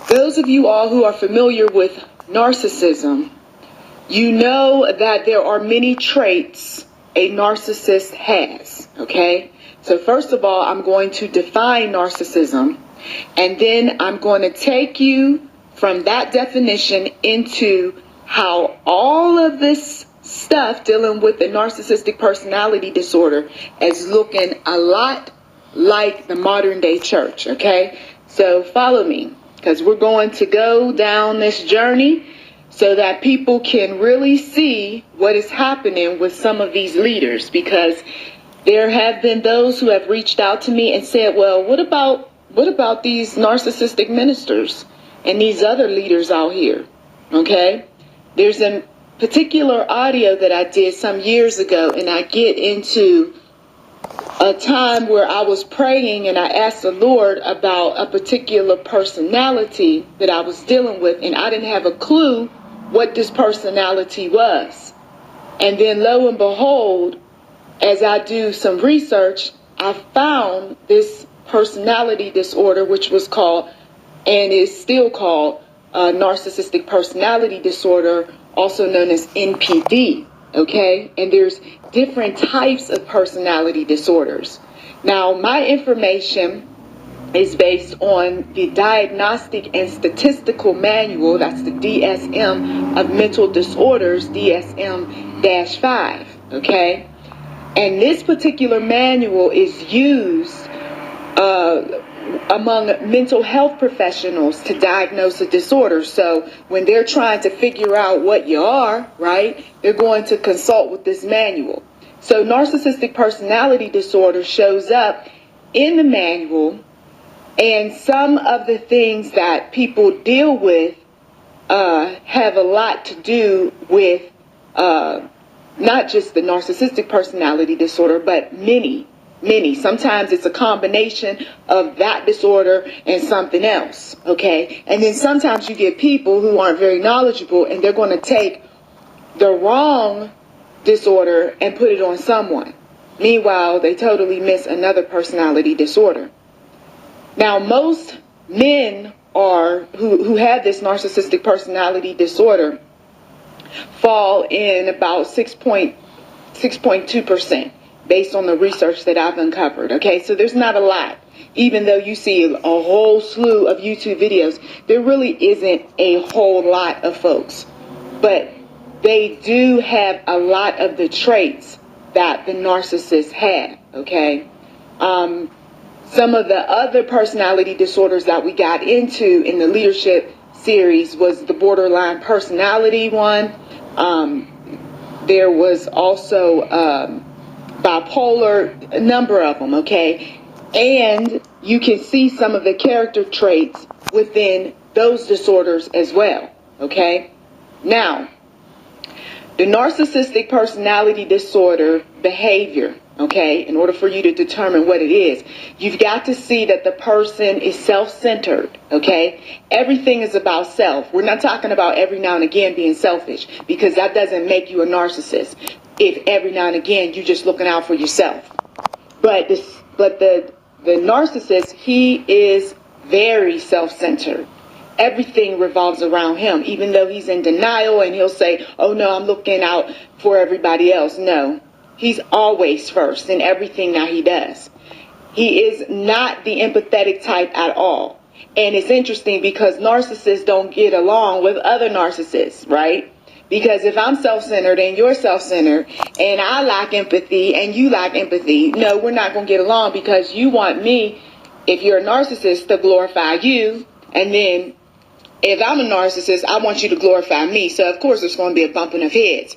Those of you all who are familiar with narcissism, you know that there are many traits a narcissist has, okay? So first of all, I'm going to define narcissism, and then I'm going to take you from that definition into how all of this stuff dealing with the narcissistic personality disorder is looking a lot like the modern day church, okay? So follow me, because we're going to go down this journey so that people can really see what is happening with some of these leaders, because there have been those who have reached out to me and said, well, what about these narcissistic ministers and these other leaders out here? Okay? There's a particular audio that I did some years ago, and I get into a time where I was praying and I asked the Lord about a particular personality that I was dealing with, and I didn't have a clue what this personality was. And then lo and behold, as I do some research, I found this personality disorder, which was called, and is still called, narcissistic personality disorder, also known as NPD. Okay, and there's different types of personality disorders. Now, my information is based on the Diagnostic and Statistical Manual, that's the DSM of Mental Disorders, DSM-5, okay? And this particular manual is used among mental health professionals to diagnose a disorder. So when they're trying to figure out what you are, right, they're going to consult with this manual. So narcissistic personality disorder shows up in the manual, and some of the things that people deal with have a lot to do with not just the narcissistic personality disorder, but many. Sometimes it's a combination of that disorder and something else, okay? And then sometimes you get people who aren't very knowledgeable, and they're going to take the wrong disorder and put it on someone. Meanwhile, they totally miss another personality disorder. Now, most men who have this narcissistic personality disorder fall in about 6.2%. based on the research that I've uncovered. Okay, so there's not a lot. Even though you see a whole slew of YouTube videos, there really isn't a whole lot of folks. But they do have a lot of the traits that the narcissists have, okay? Some of the other personality disorders that we got into in the leadership series was the borderline personality one. There was also bipolar, a number of them, okay? And you can see some of the character traits within those disorders as well, okay? Now, the narcissistic personality disorder behavior, okay, in order for you to determine what it is, you've got to see that the person is self-centered, okay? Everything is about self. We're not talking about every now and again being selfish, because that doesn't make you a narcissist. If every now and again you're just looking out for yourself. But the narcissist, he is very self-centered. Everything revolves around him, even though he's in denial and he'll say, oh no, I'm looking out for everybody else. No, he's always first in everything that he does. He is not the empathetic type at all. And it's interesting because narcissists don't get along with other narcissists, right? Because if I'm self-centered and you're self-centered and I lack empathy and you lack empathy, no, we're not going to get along, because you want me, if you're a narcissist, to glorify you. And then if I'm a narcissist, I want you to glorify me. So, of course, there's going to be a bumping of heads.